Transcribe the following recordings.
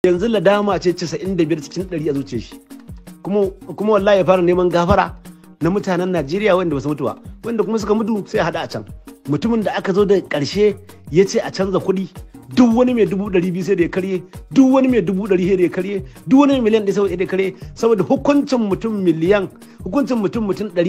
yanzu ladama ce 95 cikin 100 a zuciyar shi kuma wallahi ya fara neman gafara na mutanen Najeriya wanda ba su mutu ba, wanda kuma suka mutu sai a hada a can. Mutumin da aka zo da karshe ya ce a canza kuɗi, duk wani mai 200,000 sai da ya karye, duk wani mai 100,000 sai da ya karye, duk wani mai miliyan 1 sai da ya karye, saboda hukuncin mutum 100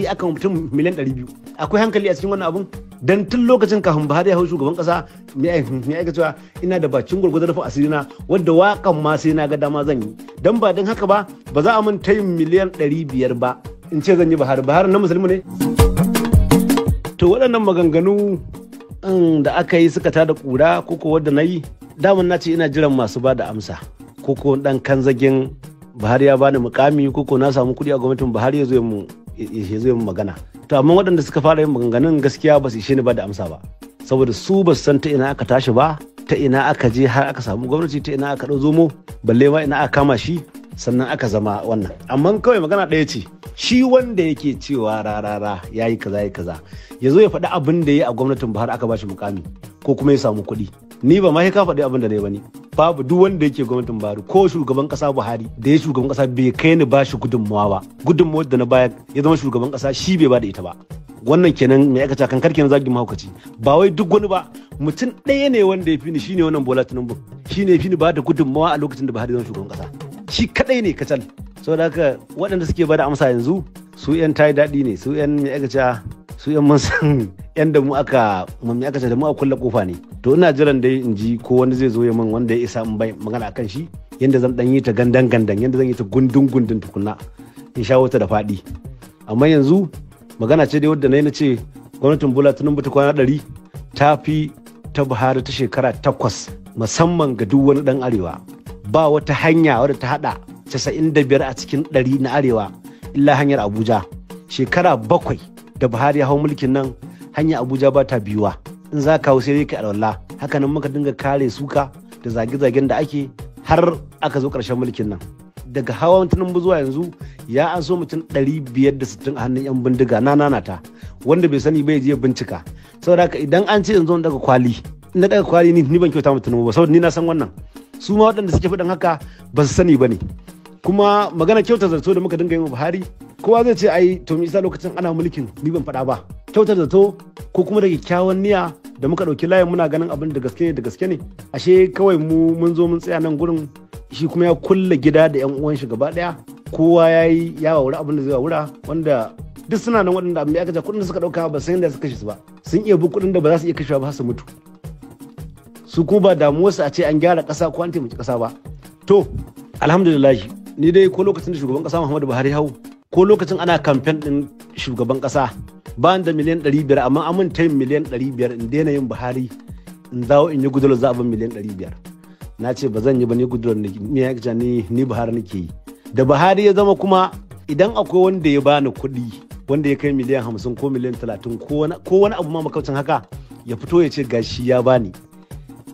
akan mutum miliyan 200. Akwai hankali a cikin wannan abun? Dan tun lokacin kafin Buhari ya hau shugaban kasa me aika cewa ina da bakin gurgurdar rufin asirina wadda wakan ma sai na ga dama zan yi, dan ba dan haka ba za a mun tayin miliyan 500 ba in ce zan yi Buhari na musulmi ne. To waɗannan maganganu da aka yi suka tada kura koko wadda na yi daman na ce ina jiran masu ba da amsa, koko dan kanzagen Buhari ya bani mukami koko na samu kuɗi a gwamnatin Buhari ya zo mu magana. To amma waɗanda suka fara yin maganganun gaskiya ba su ishe ni ba da amsa ba, saboda su ba su san ta ina aka tashi ba, ta ina aka je har aka samu gwamnati, ta ina aka ɗau zomo, balle ma ina aka kama shi sannan aka zama wannan. Amma kawai magana ɗaya ce, shi wanda yake cewa Rarara ya yi kaza ya zo ya faɗi abin da ya yi a gwamnatin Buhari aka ba shi mukami ko kuma ya samu kuɗi. Ni ba ma ka faɗi abin da ne ba ni. Babu duk wanda yake gwamnatin Buhari ko shugaban kasa Buhari da ya shugaban kasa bai kai ni ba shi gudunmawa ba. Gudunmawar da na bayar ya zama shugaban kasa shi bai ba da ita ba. Wannan kenan mai aka kan karkin zagin mahaukaci. Ba wai duk wani ba, mutum ɗaya ne wanda ya fi ni, shine wannan Bola Tinubu. Shine ya fi ni ba da gudunmawa a lokacin da Buhari zama shugaban kasa. Shi kadai ne kacal. Saboda haka waɗanda suke ba da amsa yanzu su 'yan tayi daɗi ne, su 'yan mai aka su 'yan mun san 'yan da mu aka da mu a kulle kofa ne. To ina jiran dai in ji ko wani zai zo ya min wanda ya isa in bai magana akan shi, yanda zan dan yi ta gandan yanda zan yi ta gundun tukunna in sha wata da faɗi. Amma yanzu magana ce dai wadda na ce gwamnatin Bola Tinubu ta kwana 100 ta fi ta Buhari ta shekara 8 musamman ga duk wani dan arewa. Ba wata hanya wadda ta hada 95 a cikin 100 na arewa illa hanyar Abuja. Shekara 7 da Buhari ya hau mulkin nan hanya Abuja ba ta biyuwa, in za ka hau sai dai ka alwala. Haka nan muka dinga kare suka da zage-zagen da ake har aka zo ƙarshen mulkin nan. Daga hawan Tinubu zuwa yanzu ya an so mutum 560 a hannun 'yan bindiga na nanata, wanda bai sani bai je bincika. Saboda haka idan an ce yanzu daga kwali, na daga kwali ni ban kyauta mutum ba, saboda ni na san wannan. Su ma waɗanda suke faɗin haka ba su sani ba ne. Kuma magana kyautar zato da muka dinga yin Buhari, kowa zai ce ai to me isa lokacin ana mulkin ni ban faɗa ba. Kyautar zato ko kuma da kyakkyawan niyya da muka ɗauki layin muna ganin abin da gaske ne. Ashe kawai mun zo mun tsaya nan gurin, shi kuma ya kulle gida da 'yan uwan shi gaba ɗaya. Kowa ya wawura abin da zai wawura, wanda duk suna nan waɗanda abin da aka ja kuɗin da suka ɗauka ba san yadda suka kashe su ba. Sun iya bi kuɗin da ba za su iya kashewa ba har su mutu. Su kuma ba damuwarsu a ce an gyara ƙasa ko an taimaki ƙasa ba. To alhamdulillah, ni dai ko lokacin da shugaban ƙasa Muhammadu Buhari hau, ko lokacin ana kamfen ɗin shugaban ƙasa, ba da miliyan 500 amma an tayin miliyan 500 in daina yin Buhari in dawo in yi gudunar za a bin miliyan 500. Na ce ba zan yi ba, ni gudunar ni Buhari nake yi. Da Buhari ya zama kuma idan akwai wanda ya bani kuɗi wanda ya kai miliyan 50 ko miliyan 30 ko wani abu ma makaucin haka, ya fito ya ce gashi ya bani,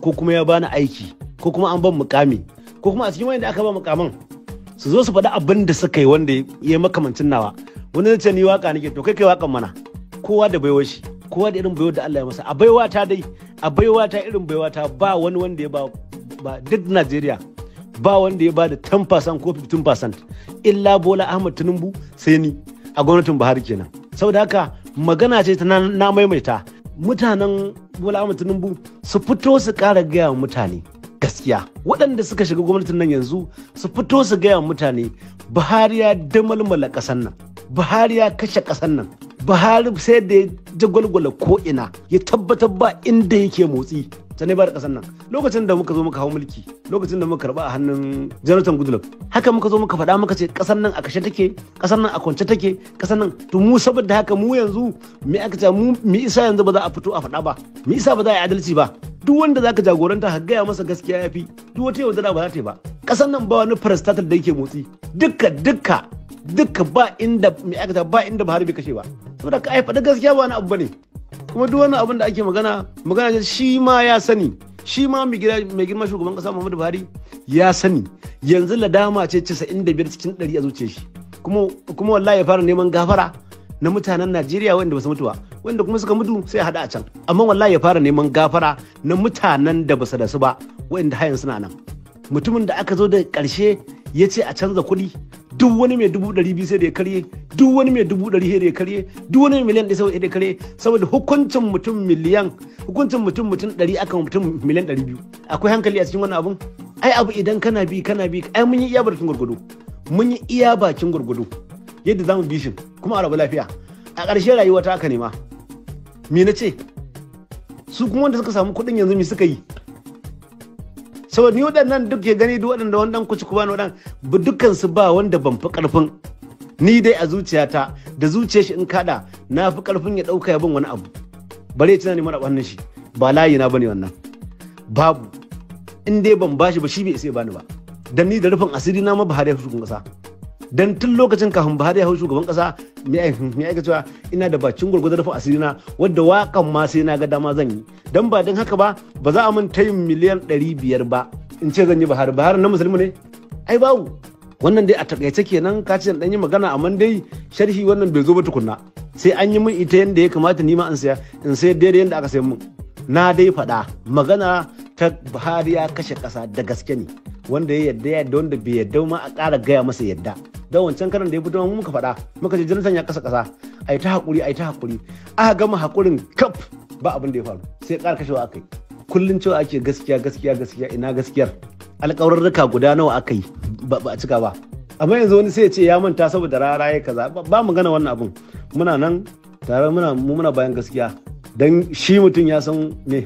ko kuma ya bani aiki, ko kuma an ban mukami, ko kuma a cikin wanda aka ba mukaman su zo su faɗi abin da suka yi wanda ya makamancin nawa. Wani zai ce ni waka nake, to kai wakan mana. Kowa da baiwar shi, kowa da irin baiwar da Allah ya masa. A baiwa ta irin baiwa ta ba wani wanda ya ba duk Najeriya ba wanda ya ba da 10% ko 15% illa Bola Ahmed Tinubu, sai ni a gwamnatin Buhari kenan. Saboda haka magana ce ta na maimaita, mutanen Bola Ahmed Tinubu su fito su ƙara gaya mutane gaskiya. Waɗanda suka shiga gwamnatin nan yanzu su fito su gaya mutane Buhari ya damalmala ƙasar nan, Buhari ya kashe ƙasar nan, Buhari sai da ya jagwalgwala ko'ina ya tabbatar ba inda yake motsi sanai ba da ƙasar nan. Lokacin da muka zo muka hau mulki, lokacin da muka karɓa a hannun Jonathan Goodluck, haka muka zo muka faɗa muka ce ƙasar nan a kashe take, ƙasar nan a kwance take, ƙasar nan. To mu saboda haka mu yanzu me aka ce mu isa yanzu ba za a fito a faɗa ba, me isa ba za a yi adalci ba. Duk wanda zaka jagoranta ka gaya masa gaskiya yafi, duk wata yaudara ba za ta yi ba. Ƙasar nan ba wani parastatal da yake motsi, dukka ba inda me aka ce ba inda Buhari bai kashe ba. Saboda ka ai faɗa gaskiya ba wani abu bane. Kuma duk wani abin da ake magana shi ma ya sani, shi ma mai girma shugaban kasa Muhammadu Buhari ya sani. Yanzu ladama ce 95 cikin 100 a zuciyar shi, kuma wallahi ya fara neman gafara na mutanen Najeriya wanda ba su mutu ba, wanda kuma suka mutu sai a hada a can. Amma wallahi ya fara neman gafara na mutanen da ba su rasu ba, wanda hayan suna nan. mutumin da aka zo da ƙarshe ya ce a canza kuɗi, duk wani mai 200,000 sai da ya karye, duk wani mai 100,000 sai da ya karye, duk wani mai miliyan 1 sai da ya karye, saboda hukuncin mutum 100 akan mutum miliyan 200. Akwai hankali a cikin wannan abun? Ai abu idan kana bi ai mun yi iya bakin gurgudu, mun yi iya bakin gurgudu yadda zamu bi shi kuma a rabu lafiya. A ƙarshe rayuwa ta aka nema. Me na ce? Su kuma wanda suka samu kuɗin yanzu me suka yi? Saboda ni waɗannan duk ke gani duk waɗanda wani ɗan kuci kuma waɗannan dukkan su ba wanda ban fi ƙarfin, ni dai a zuciyata da zuciyar shi in kaɗa na fi ƙarfin ya ɗauka ya bin wani abu bare tana neman wannan shi ba layi na bane wannan, babu. In dai ban bashi ba shi bai isa ya bani ba, dan ni da rufin asiri na ma Buhari ya hau shugaban ƙasa. Dan tun lokacin kafin Buhari ya hau shugaban ƙasa me aika cewa ina da bakin gurgurda rufin asiri na wadda waƙan ma sai na ga dama zan yi. Dan ba don haka ba za a min tayin miliyan 500 ba in ce zan yi Buhari na musulmi ne? Ai babu. Wannan dai a takaice kenan ka ce dan yi magana, amma dai sharhi wannan bai zo ba tukunna. Sai an yi min ita yanda ya kamata ni ma in sayar daidai yanda aka sayar min. Na dai faɗa magana ta Buhari ya kashe ƙasa da gaske ne, wanda ya yadda wanda bai yadda ma a ƙara gaya masa yadda. Don wancan karan da ya fito muka faɗa muka ce Jonathan ya kasa ƙasa, ai ta haƙuri aka gama haƙurin kaf ba abin da ya faru sai ƙara kashewa aka yi. Kullum cewa ake gaskiya ina gaskiyar? Alƙawarruka guda nawa aka yi ba a cika ba. Amma yanzu wani sai ya ce ya manta saboda Rarara ya kaza, ba mu gana wannan abin. Muna nan tare muna bayan gaskiya, dan shi mutum ya san me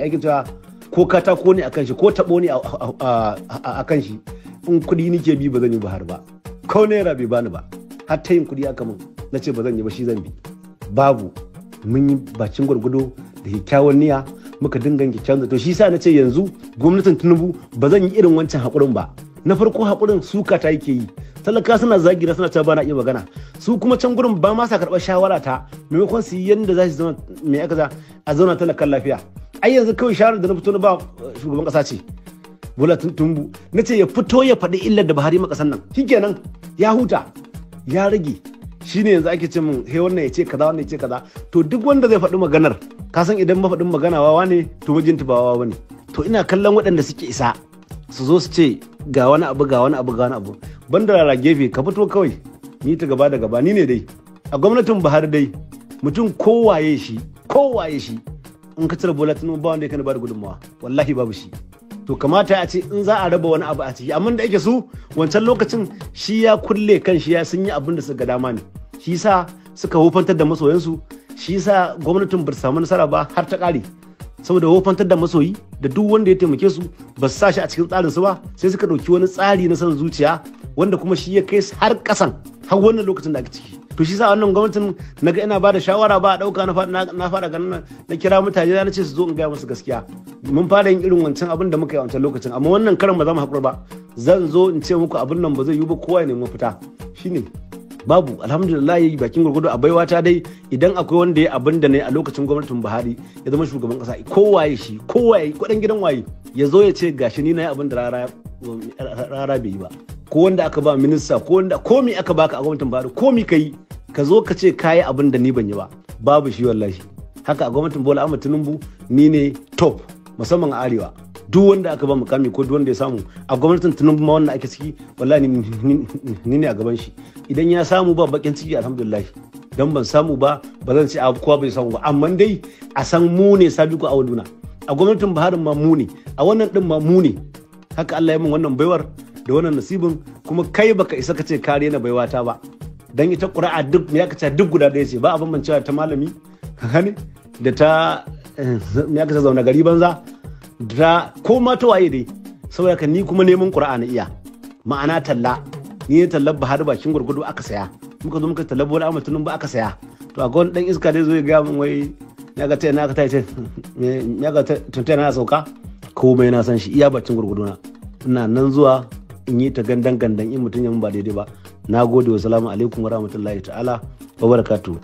ake cewa ko katako ne akan shi ko tabo ne a kan shi. In kuɗi nike bi ba zan yi Buhari ba, ko naira bai bani ba, har ta yin kuɗi aka min na ce ba zan yi ba shi zan bi. Babu, mun yi bakin gwargwado da kyakkyawan niyya muka dinga kyakkyawan zato. Shi sa na ce yanzu gwamnatin Tinubu ba zan yi irin wancan haƙurin ba. Na farko haƙurin suka ta yake yi, talaka suna zagira suna cewa ba na iya magana, su kuma can gurin ba ma sa karɓar shawara ta, maimakon su yi yadda za su zama mai aka za a zauna talakan lafiya. Ai yanzu kawai shawarar da na fito na ba shugaban ƙasa ce Bola Tinubu, na ce ya fito ya faɗi illar da Buhari makasan nan, shikenan ya huta ya rage. Shine yanzu ake ce min he wannan ya ce kaza wannan ya ce kaza. To duk wanda zai faɗi maganar, ka san idan mafaɗin magana wawa ne to mijinta ba wawa bane. To ina kallon waɗanda suke isa su zo su ce ga wani abu banda Rara gefe ka fito kawai ni ta gaba da gaba. Ni ne dai a gwamnatin Buhari dai mutum kowaye shi in ka cire Bola Tinubu ba wanda ya kana ba da gudunmawa, wallahi babu shi. To kamata a ce in za a raba wani abu a ciki, amma da yake su wancan lokacin shi ya kulle kan shi ya sun yi abin da suka dama ne, shi sa suka wofantar da masoyansu, shi sa gwamnatin ba ta samu nasara ba har ta ƙare, saboda wofantar da masoyi da duk wanda ya taimake su ba su sa shi a cikin tsarin su ba, sai suka ɗauki wani tsari na son zuciya wanda kuma shi ya kai har ƙasan har wannan lokacin da ake ciki. To shi sa wannan gwamnatin naga ina bada shawara ba a dauka na fara ganin na kira mutane na ce su zo in gaya musu gaskiya. Mun fara yin irin wancan abin da muka yi a wancan lokacin, amma wannan karan ba za mu haƙura ba, zan zo in ce muku abin nan ba zai yi ba, kowa ya nemi mafita. Shine babu, alhamdulillah bakin gurgudu a baiwa ta dai idan akwai wanda ya abin da ne a lokacin gwamnatin Buhari ya zama shugaban kasa, kowaye kudin gidan waye ya zo ya ce gashi ni na yi abin da Rara bai yi ba, ko wanda aka ba minista ko wanda komi aka baka a gwamnatin Buhari komi kai ka zo ka ce kayi abin da ni ban yi ba, babu shi wallahi. Haka a gwamnatin Bola Ahmed Tinubu ni ne top, musamman a arewa. Duk wanda aka ba mukami ko duk wanda ya samu a gwamnatin Tinubu ma wanda ake ciki wallahi ni ne a gaban shi. Idan ya samu ba bakin ciki alhamdulillah, dan ban samu ba zan ce kowa bai samu ba, amma dai a san mu ne Sabiku Awaluna. A gwamnatin Buhari ma mu ne, a wannan din ma mu ne. Haka Allah ya min wannan baiwar da wannan nasibin, kuma kai baka isa ka ce kare na baiwata ba, dan ita ƙura'a duk ya kace duk guda ɗaya ce, ba a bambancewa ta malami gane da ta ya kace zauna gari banza da ko ma ta waye dai. Saboda ka ni kuma neman ƙura'a na iya, ma'ana talla, ni ne tallar Buhari bakin gurgudu aka saya, muka zo muka tallar Bola Ahmed Tinubu aka saya. To a ga wani dan iska dai zo ya ga min wai ya ga ta na ka ta ce ya ga tuntai na sauka, komai na san shi iya bakin gurgudu na, ina nan zuwa in yi ta gandan in mutum ya ba daidai ba. Na gode, wa salamu alaikum wa rahmatullahi ta'ala wa barakatuh.